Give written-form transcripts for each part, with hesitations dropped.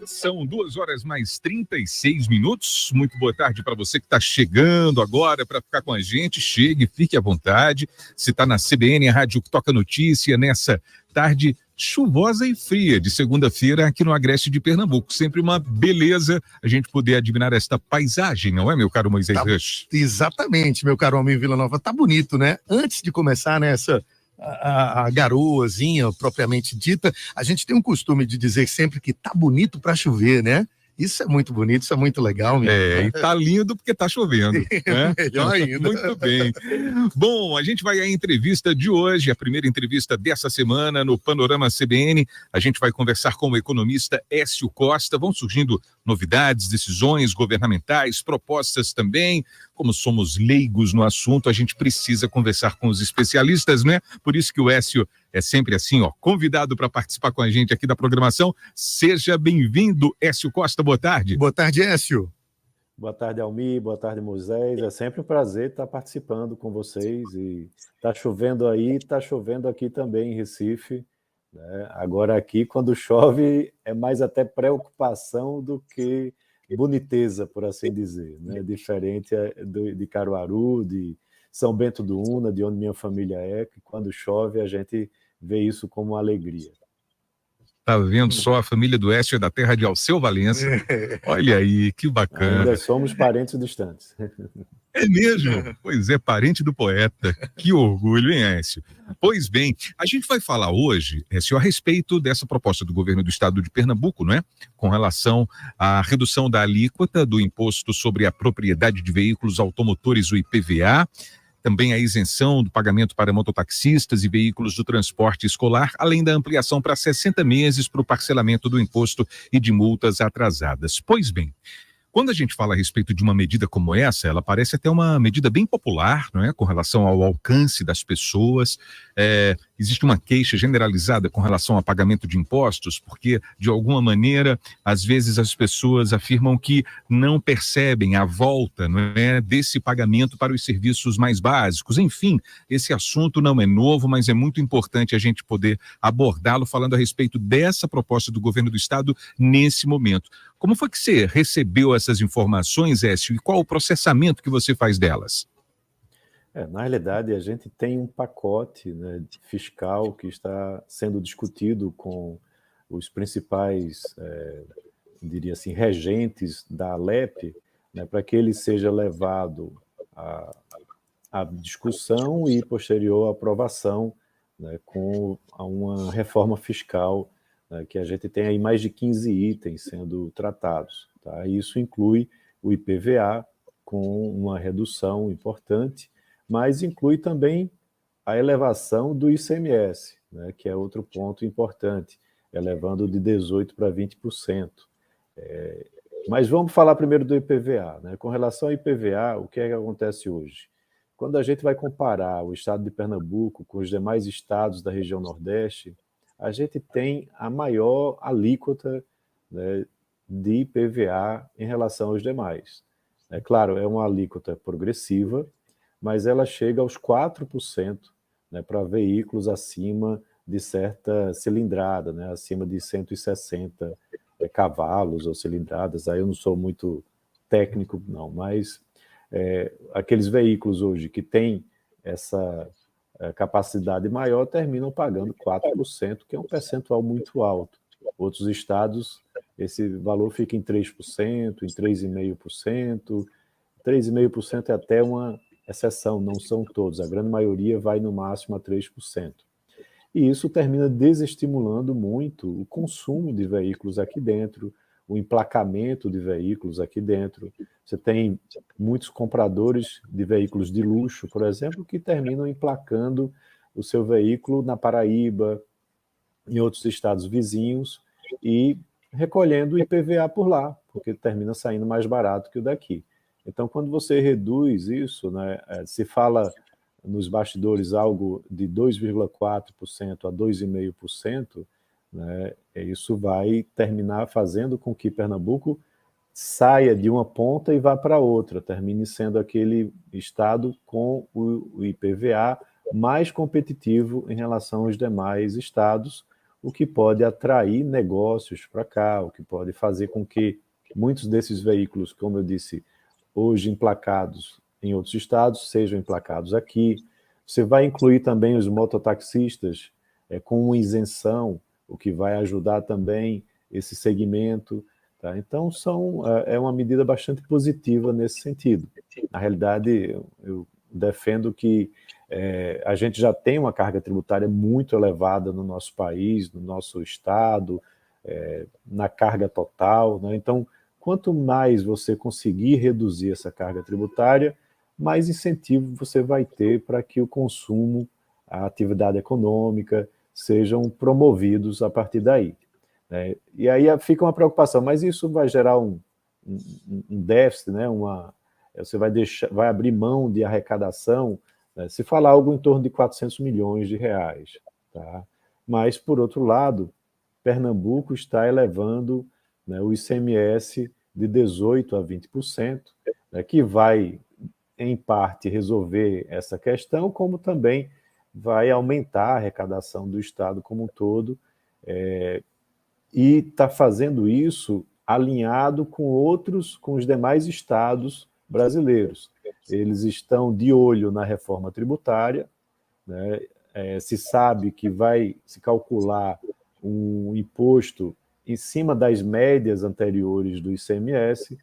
São 2h mais 36 minutos. Muito boa tarde para você que está chegando agora para ficar com a gente. Chegue, fique à vontade. Se está na CBN, a rádio que toca notícia, nessa tarde chuvosa e fria de segunda-feira aqui no Agreste de Pernambuco. Sempre uma beleza a gente poder admirar esta paisagem, não é, meu caro Moisés Rush? Exatamente, meu caro homem Vila Nova. Tá bonito, né? Antes de começar nessa a garoazinha propriamente dita, a gente tem um costume de dizer sempre que tá bonito para chover, né? Isso é muito bonito, isso é muito legal. E tá lindo porque tá chovendo. Né? Melhor ainda. Muito bem. Bom, a gente vai à entrevista de hoje, a primeira entrevista dessa semana no Panorama CBN. A gente vai conversar com o economista Écio Costa. Vão surgindo novidades, decisões governamentais, propostas também. Como somos leigos no assunto, a gente precisa conversar com os especialistas, né? Por isso que o Écio é sempre assim, ó, convidado para participar com a gente aqui da programação. Seja bem-vindo, Écio Costa, boa tarde. Boa tarde, Écio. Boa tarde, Almir, boa tarde, Moisés. É sempre um prazer estar participando com vocês. E tá chovendo aí, tá chovendo aqui também em Recife. Né? Agora aqui, quando chove, é mais até preocupação do que boniteza, por assim dizer. Né? Diferente de Caruaru, de São Bento do Una, de onde minha família é, que quando chove a gente vê isso como uma alegria. Tá vendo só, a família do Écio é da terra de Alceu Valença. Olha aí, que bacana. Ainda somos parentes distantes. É mesmo? Pois é, parente do poeta. Que orgulho, hein, Écio? Pois bem, a gente vai falar hoje, Écio, a respeito dessa proposta do governo do estado de Pernambuco, não é? Com relação à redução da alíquota do imposto sobre a propriedade de veículos automotores, o IPVA, também a isenção do pagamento para mototaxistas e veículos do transporte escolar, além da ampliação para 60 meses para o parcelamento do imposto e de multas atrasadas. Pois bem, quando a gente fala a respeito de uma medida como essa, ela parece até uma medida bem popular, não é? Com relação ao alcance das pessoas. Existe uma queixa generalizada com relação ao pagamento de impostos, porque, de alguma maneira, às vezes as pessoas afirmam que não percebem a volta, não é, desse pagamento para os serviços mais básicos. Enfim, esse assunto não é novo, mas é muito importante a gente poder abordá-lo falando a respeito dessa proposta do governo do estado nesse momento. Como foi que você recebeu essas informações, Écio, e qual o processamento que você faz delas? Na realidade, a gente tem um pacote, né, fiscal que está sendo discutido com os principais, diria assim, regentes da Alep, né, para que ele seja levado à discussão e posterior aprovação, né, com uma reforma fiscal, né, que a gente tem aí mais de 15 itens sendo tratados. Tá? Isso inclui o IPVA, com uma redução importante, mas inclui também a elevação do ICMS, né, que é outro ponto importante, elevando de 18% para 20%. Mas vamos falar primeiro do IPVA. Né? Com relação ao IPVA, o que é que acontece hoje? Quando a gente vai comparar o estado de Pernambuco com os demais estados da região Nordeste, a gente tem a maior alíquota, né, de IPVA em relação aos demais. É claro, é uma alíquota progressiva, mas ela chega aos 4%, né, para veículos acima de certa cilindrada, né, acima de 160 cavalos ou cilindradas. Aí eu não sou muito técnico, não, mas aqueles veículos hoje que têm essa capacidade maior terminam pagando 4%, que é um percentual muito alto. Outros estados, esse valor fica em 3%, em 3,5%. 3,5% é até uma exceção, não são todos. A grande maioria vai no máximo a 3%. E isso termina desestimulando muito o consumo de veículos aqui dentro, o emplacamento de veículos aqui dentro. Você tem muitos compradores de veículos de luxo, por exemplo, que terminam emplacando o seu veículo na Paraíba, em outros estados vizinhos, e recolhendo o IPVA por lá, porque termina saindo mais barato que o daqui. Então, quando você reduz isso, né, se fala nos bastidores algo de 2,4% a 2,5%, né, isso vai terminar fazendo com que Pernambuco saia de uma ponta e vá para outra, termine sendo aquele estado com o IPVA mais competitivo em relação aos demais estados, o que pode atrair negócios para cá, o que pode fazer com que muitos desses veículos, como eu disse, hoje emplacados em outros estados, sejam emplacados aqui. Você vai incluir também os mototaxistas com uma isenção, o que vai ajudar também esse segmento. Tá? Então, é uma medida bastante positiva nesse sentido. Na realidade, eu defendo que a gente já tem uma carga tributária muito elevada no nosso país, no nosso estado, na carga total, né? Então, quanto mais você conseguir reduzir essa carga tributária, mais incentivo você vai ter para que o consumo, a atividade econômica sejam promovidos a partir daí. Né? E aí fica uma preocupação, mas isso vai gerar um déficit, né? Você vai abrir mão de arrecadação, né? Se falar algo em torno de 400 milhões de reais. Tá? Mas, por outro lado, Pernambuco está elevando, né, o ICMS de 18% a 20%, né, que vai, em parte, resolver essa questão, como também vai aumentar a arrecadação do Estado como um todo, e está fazendo isso alinhado com os demais estados brasileiros. Eles estão de olho na reforma tributária, né? Se sabe que vai se calcular um imposto em cima das médias anteriores do ICMS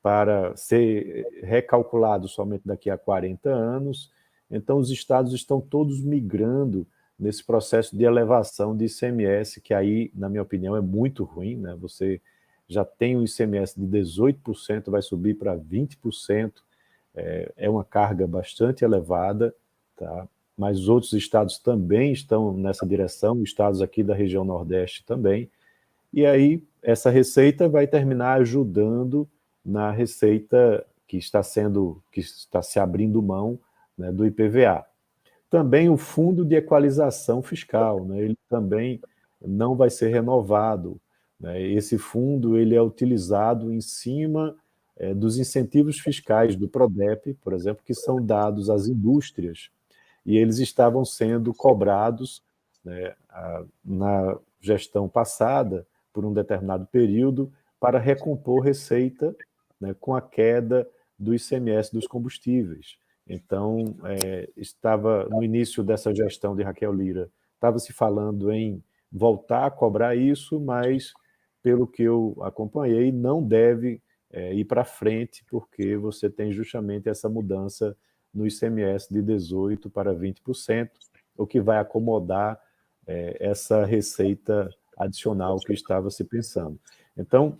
para ser recalculado somente daqui a 40 anos. Então, os estados estão todos migrando nesse processo de elevação de ICMS, que aí, na minha opinião, é muito ruim, né? Você já tem um ICMS de 18%, vai subir para 20%, é uma carga bastante elevada, tá? Mas outros estados também estão nessa direção, estados aqui da região Nordeste também, e aí essa receita vai terminar ajudando na receita que está se abrindo mão, né, do IPVA. Também o Fundo de Equalização Fiscal, né, ele também não vai ser renovado, né? Esse fundo ele é utilizado em cima dos incentivos fiscais do Prodep, por exemplo, que são dados às indústrias, e eles estavam sendo cobrados, né, na gestão passada, por um determinado período, para recompor receita, né, com a queda do ICMS dos combustíveis. Então, estava no início dessa gestão de Raquel Lira, estava se falando em voltar a cobrar isso, mas, pelo que eu acompanhei, não deve ir para frente, porque você tem justamente essa mudança no ICMS de 18% para 20%, o que vai acomodar essa receita adicional que estava se pensando. Então,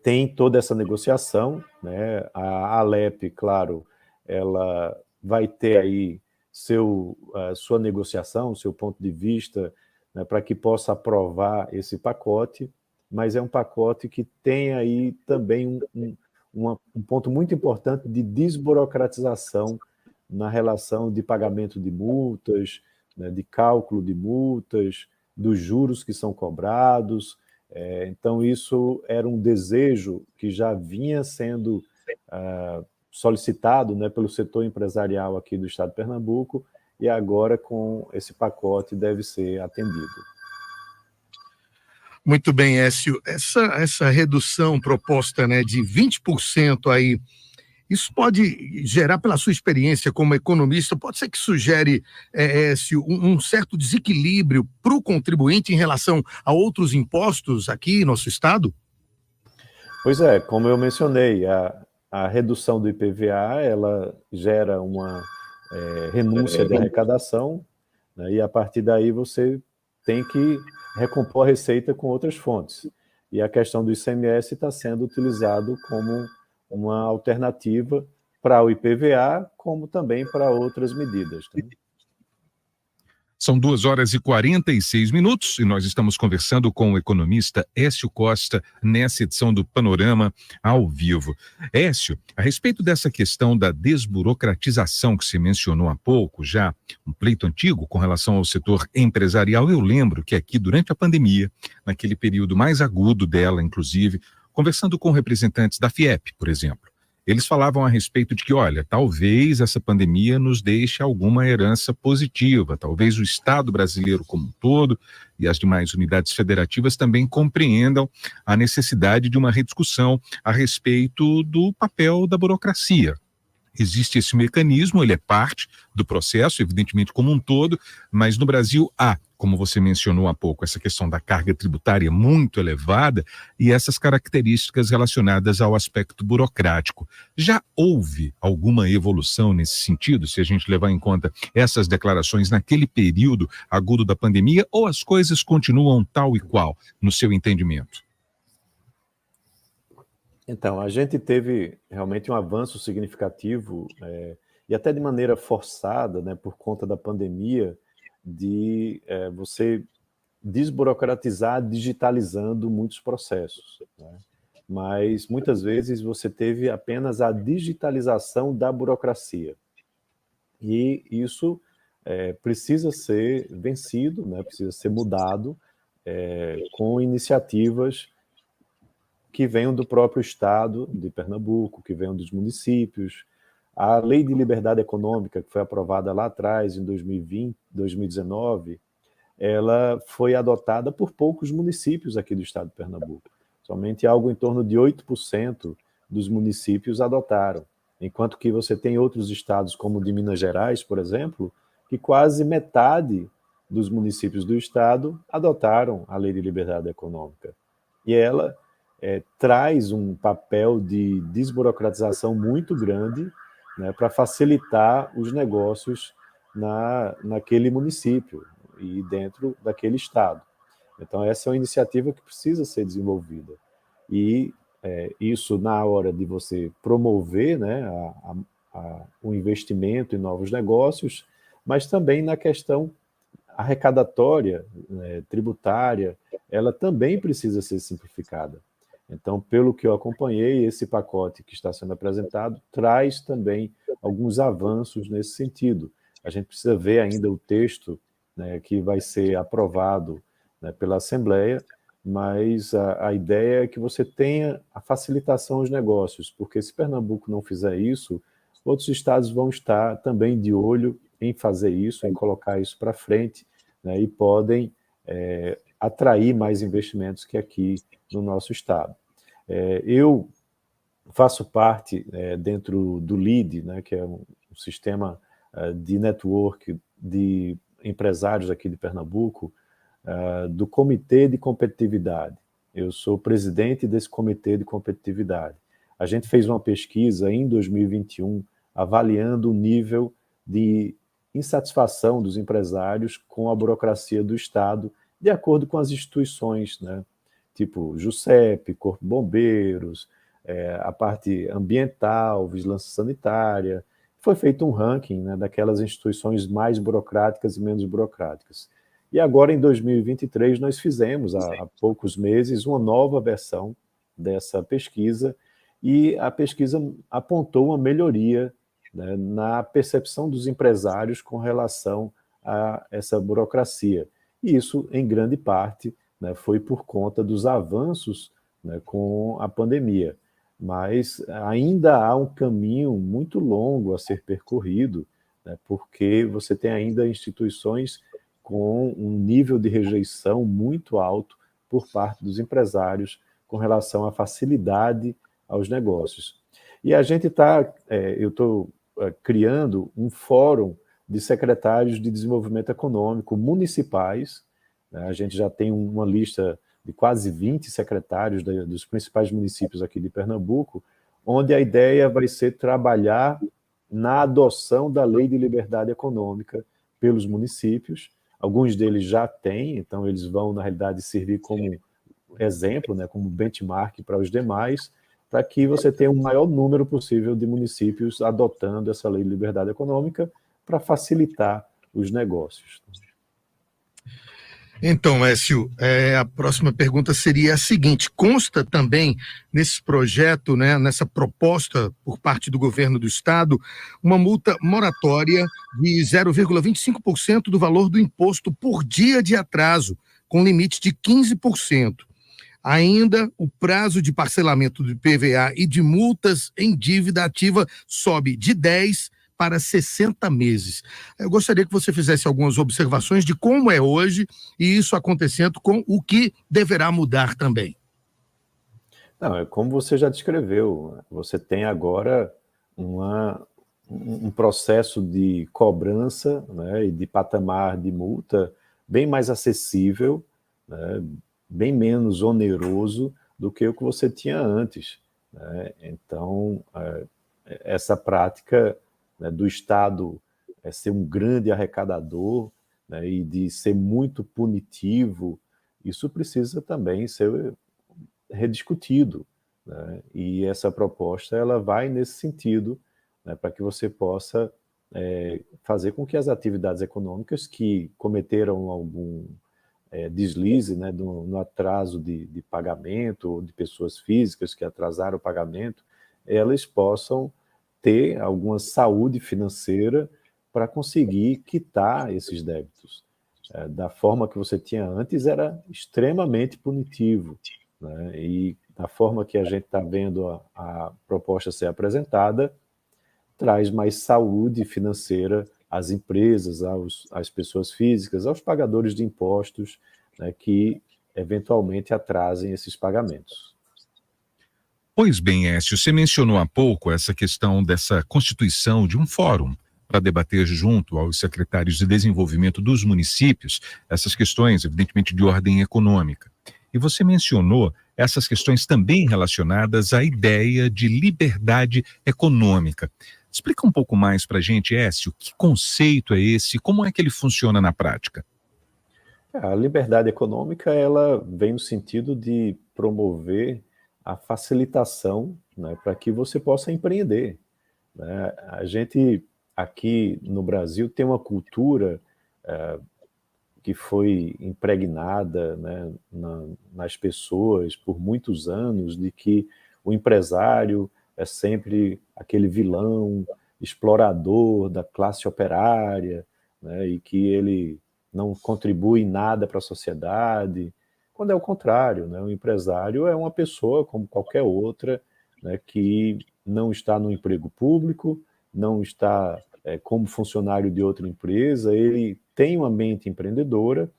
tem toda essa negociação, né? A Alep, claro, ela vai ter aí sua negociação, seu ponto de vista, né, para que possa aprovar esse pacote, mas é um pacote que tem aí também um ponto muito importante de desburocratização na relação de pagamento de multas, né, de cálculo de multas, dos juros que são cobrados. Então, isso era um desejo que já vinha sendo solicitado, né, pelo setor empresarial aqui do estado de Pernambuco, e agora, com esse pacote, deve ser atendido. Muito bem, Écio. Essa redução proposta, né, de 20% aí, isso pode gerar, pela sua experiência como economista, pode ser que sugere, Écio, um certo desequilíbrio para o contribuinte em relação a outros impostos aqui no nosso estado? Pois é, como eu mencionei, a redução do IPVA, ela gera uma renúncia de arrecadação, né, e a partir daí você tem que recompor a receita com outras fontes. E a questão do ICMS está sendo utilizado como uma alternativa para o IPVA, como também para outras medidas. Tá? São 2h46 e nós estamos conversando com o economista Écio Costa nessa edição do Panorama ao vivo. Écio, a respeito dessa questão da desburocratização que você mencionou há pouco, já um pleito antigo com relação ao setor empresarial, eu lembro que aqui durante a pandemia, naquele período mais agudo dela, inclusive, conversando com representantes da FIEP, por exemplo, eles falavam a respeito de que, olha, talvez essa pandemia nos deixe alguma herança positiva, talvez o Estado brasileiro como um todo e as demais unidades federativas também compreendam a necessidade de uma rediscussão a respeito do papel da burocracia. Existe esse mecanismo, ele é parte do processo, evidentemente como um todo, mas no Brasil há, como você mencionou há pouco, essa questão da carga tributária muito elevada e essas características relacionadas ao aspecto burocrático. Já houve alguma evolução nesse sentido, se a gente levar em conta essas declarações naquele período agudo da pandemia, ou as coisas continuam tal e qual, no seu entendimento? Então, a gente teve realmente um avanço significativo, e até de maneira forçada, né, por conta da pandemia, de você desburocratizar digitalizando muitos processos, né? Mas muitas vezes você teve apenas a digitalização da burocracia. E isso precisa ser vencido, né, precisa ser mudado com iniciativas que venham do próprio Estado de Pernambuco, que venham dos municípios. A Lei de Liberdade Econômica, que foi aprovada lá atrás, em 2020, 2019, ela foi adotada por poucos municípios aqui do Estado de Pernambuco. Somente algo em torno de 8% dos municípios adotaram, enquanto que você tem outros estados, como o de Minas Gerais, por exemplo, que quase metade dos municípios do Estado adotaram a Lei de Liberdade Econômica. E ela traz um papel de desburocratização muito grande, né, para facilitar os negócios naquele município e dentro daquele estado. Então, essa é uma iniciativa que precisa ser desenvolvida. E isso, na hora de você promover, né, o investimento em novos negócios, mas também na questão arrecadatória, tributária, ela também precisa ser simplificada. Então, pelo que eu acompanhei, esse pacote que está sendo apresentado traz também alguns avanços nesse sentido. A gente precisa ver ainda o texto, né, que vai ser aprovado, né, pela Assembleia, mas a ideia é que você tenha a facilitação aos negócios, porque se Pernambuco não fizer isso, outros estados vão estar também de olho em fazer isso, em colocar isso para frente, né, e podem atrair mais investimentos que aqui no nosso estado. Eu faço parte dentro do LEAD, né, que é um sistema de network de empresários aqui de Pernambuco, do Comitê de Competitividade. Eu sou presidente desse Comitê de Competitividade. A gente fez uma pesquisa em 2021 avaliando o nível de insatisfação dos empresários com a burocracia do Estado, de acordo com as instituições, né? Tipo JUSEP, Corpo de Bombeiros, a parte ambiental, vigilância sanitária. Foi feito um ranking, né, daquelas instituições mais burocráticas e menos burocráticas. E agora, em 2023, nós fizemos, há poucos meses, uma nova versão dessa pesquisa, e a pesquisa apontou uma melhoria, né, na percepção dos empresários com relação a essa burocracia. E isso, em grande parte, né, foi por conta dos avanços, né, com a pandemia. Mas ainda há um caminho muito longo a ser percorrido, né, porque você tem ainda instituições com um nível de rejeição muito alto por parte dos empresários com relação à facilidade aos negócios. E a gente eu estou criando um fórum de secretários de desenvolvimento econômico municipais, né? A gente já tem uma lista de quase 20 secretários dos principais municípios aqui de Pernambuco, onde a ideia vai ser trabalhar na adoção da Lei de Liberdade Econômica pelos municípios. Alguns deles já têm, então eles vão, na realidade, servir como exemplo, né, como benchmark para os demais, para que você tenha o maior número possível de municípios adotando essa Lei de Liberdade Econômica para facilitar os negócios. Então, Écio, a próxima pergunta seria a seguinte: consta também nesse projeto, né, nessa proposta por parte do governo do estado, uma multa moratória de 0,25% do valor do imposto por dia de atraso, com limite de 15%. Ainda, o prazo de parcelamento do IPVA e de multas em dívida ativa sobe de 10 para 60 meses. Eu gostaria que você fizesse algumas observações de como é hoje e isso acontecendo com o que deverá mudar também. Não, é como você já descreveu. Você tem agora um processo de cobrança, né, e de patamar de multa bem mais acessível, né, bem menos oneroso do que o que você tinha antes, né? Então, essa prática, né, do Estado ser um grande arrecadador, né, e de ser muito punitivo, isso precisa também ser rediscutido, né? E essa proposta ela vai nesse sentido, né, para que você possa fazer com que as atividades econômicas que cometeram algum deslize, né, no atraso de pagamento, ou de pessoas físicas que atrasaram o pagamento, elas possam ter alguma saúde financeira para conseguir quitar esses débitos. Da forma que você tinha antes, era extremamente punitivo, né? E da forma que a gente está vendo a proposta ser apresentada, traz mais saúde financeira às empresas, às pessoas físicas, aos pagadores de impostos, né, que eventualmente atrasem esses pagamentos. Pois bem, Écio, você mencionou há pouco essa questão dessa constituição de um fórum para debater junto aos secretários de desenvolvimento dos municípios essas questões, evidentemente, de ordem econômica. E você mencionou essas questões também relacionadas à ideia de liberdade econômica. Explica um pouco mais para a gente, Écio, que conceito é esse, como é que ele funciona na prática? A liberdade econômica ela vem no sentido de promover a facilitação, né, para que você possa empreender, né? A gente aqui no Brasil tem uma cultura que foi impregnada, né, nas pessoas por muitos anos, de que o empresário é sempre aquele vilão, explorador da classe operária, né, e que ele não contribui em nada para a sociedade, quando é o contrário, né? O empresário é uma pessoa como qualquer outra, né, que não está no emprego público, não está como funcionário de outra empresa, ele tem uma mente empreendedora,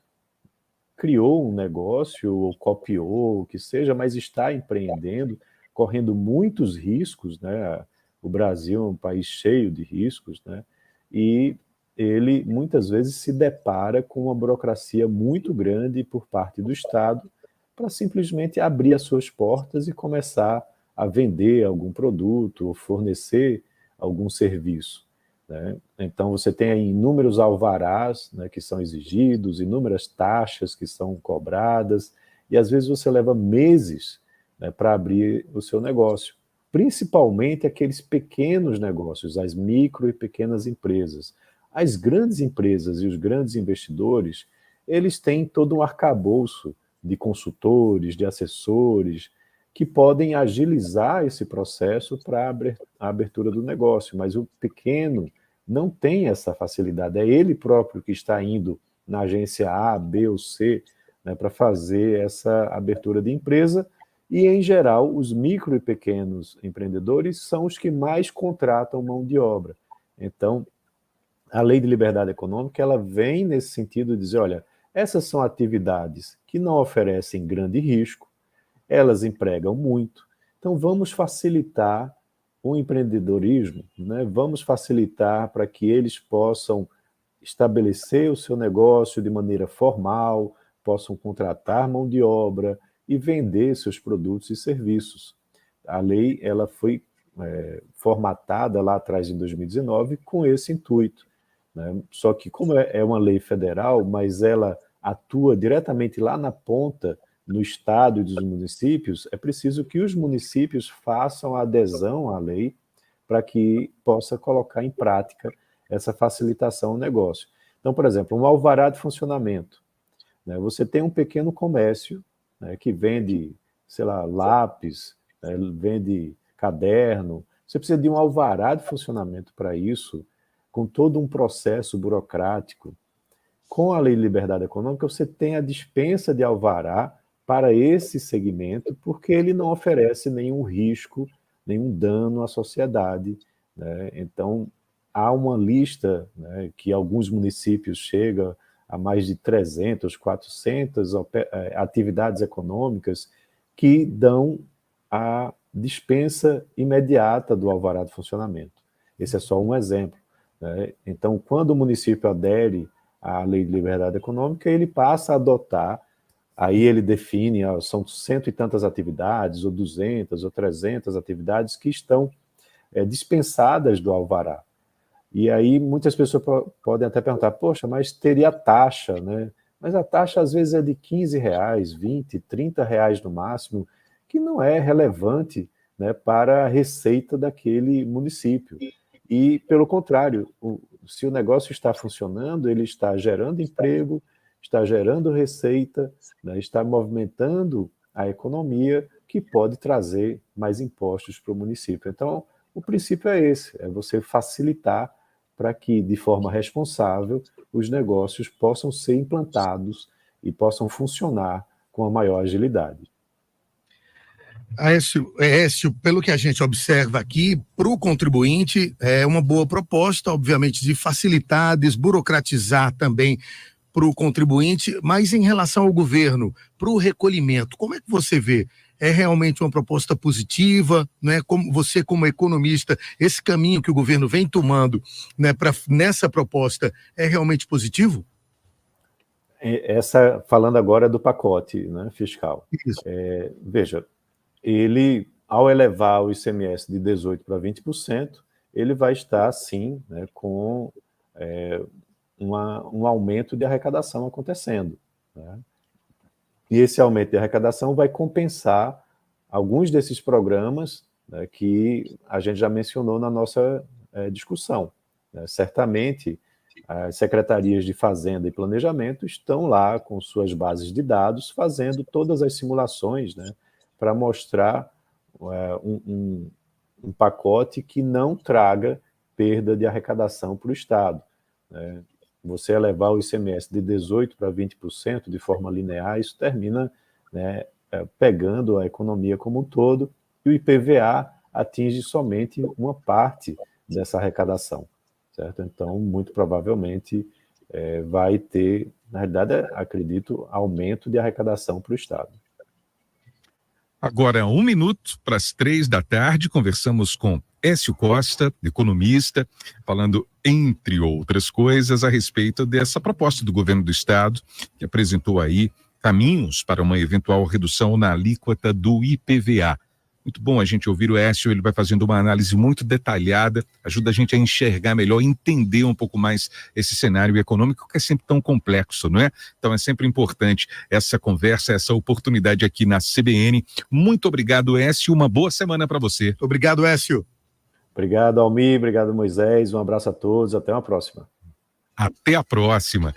criou um negócio, ou copiou, o que seja, mas está empreendendo, correndo muitos riscos, né? O Brasil é um país cheio de riscos, né? E ele muitas vezes se depara com uma burocracia muito grande por parte do Estado para simplesmente abrir as suas portas e começar a vender algum produto ou fornecer algum serviço, né? Então, você tem aí inúmeros alvarás, né, que são exigidos, inúmeras taxas que são cobradas, e às vezes você leva meses, né, para abrir o seu negócio, principalmente aqueles pequenos negócios, as micro e pequenas empresas. As grandes empresas e os grandes investidores, eles têm todo um arcabouço de consultores, de assessores, que podem agilizar esse processo para a abertura do negócio, mas o pequeno não tem essa facilidade. É ele próprio que está indo na agência A, B ou C, né, para fazer essa abertura de empresa, e, em geral, os micro e pequenos empreendedores são os que mais contratam mão de obra. Então, a Lei de Liberdade Econômica ela vem nesse sentido de dizer, olha, essas são atividades que não oferecem grande risco, elas empregam muito, então vamos facilitar o empreendedorismo, né? Vamos facilitar para que eles possam estabelecer o seu negócio de maneira formal, possam contratar mão de obra e vender seus produtos e serviços. A lei ela foi formatada lá atrás, em 2019, com esse intuito, né? Só que, como é uma lei federal, mas ela atua diretamente lá na ponta, no estado e dos municípios, é preciso que os municípios façam a adesão à lei para que possa colocar em prática essa facilitação ao negócio. Então, por exemplo, um alvará de funcionamento, né? Você tem um pequeno comércio, né, que vende, sei lá, lápis, né, vende caderno, você precisa de um alvará de funcionamento para isso, com todo um processo burocrático. Com a Lei de Liberdade Econômica, você tem a dispensa de alvará para esse segmento, porque ele não oferece nenhum risco, nenhum dano à sociedade, né? Então, há uma lista, né, que alguns municípios chegam a mais de 300, 400 atividades econômicas que dão a dispensa imediata do alvará de funcionamento. Esse é só um exemplo, né? Então, quando o município adere à Lei de Liberdade Econômica, ele passa a adotar, aí ele define, são 100 e tantas atividades, ou 200, ou 300 atividades que estão dispensadas do alvará. E aí muitas pessoas podem até perguntar, poxa, mas teria taxa, né? Mas a taxa às vezes é de R$15, 20, R$30 no máximo, que não é relevante, né, para a receita daquele município. E, pelo contrário, se o negócio está funcionando, ele está gerando emprego, está gerando receita, né, está movimentando a economia, que pode trazer mais impostos para o município. Então, o princípio é esse, é você facilitar para que, de forma responsável, os negócios possam ser implantados e possam funcionar com a maior agilidade. Aécio, pelo que a gente observa aqui, para o contribuinte é uma boa proposta, obviamente, de facilitar, desburocratizar também para o contribuinte, mas em relação ao governo, para o recolhimento, como é que você vê? É realmente uma proposta positiva, né? Como você, como economista, esse caminho que o governo vem tomando, né, nessa proposta é realmente positivo? Falando agora do pacote, né, fiscal. Isso. Veja, ele, ao elevar o ICMS de 18% para 20%, ele vai estar, sim, né, com um aumento de arrecadação acontecendo, né? E esse aumento de arrecadação vai compensar alguns desses programas, né, que a gente já mencionou na nossa discussão, né? Certamente, as secretarias de Fazenda e Planejamento estão lá com suas bases de dados, fazendo todas as simulações, né, para mostrar um pacote que não traga perda de arrecadação para o Estado, né? Você elevar o ICMS de 18% para 20% de forma linear, isso termina, né, pegando a economia como um todo, e o IPVA atinge somente uma parte dessa arrecadação, certo? Então, muito provavelmente, vai ter, na realidade, acredito, aumento de arrecadação para o Estado. Agora, 1 minuto para as 3 da tarde, conversamos com Écio Costa, economista, falando, entre outras coisas, a respeito dessa proposta do governo do Estado, que apresentou aí caminhos para uma eventual redução na alíquota do IPVA. Muito bom a gente ouvir o Écio, ele vai fazendo uma análise muito detalhada, ajuda a gente a enxergar melhor, entender um pouco mais esse cenário econômico que é sempre tão complexo, não é? Então é sempre importante essa conversa, essa oportunidade aqui na CBN. Muito obrigado, Écio, uma boa semana para você. Obrigado, Écio. Obrigado, Almir, obrigado, Moisés, um abraço a todos, até uma próxima. Até a próxima.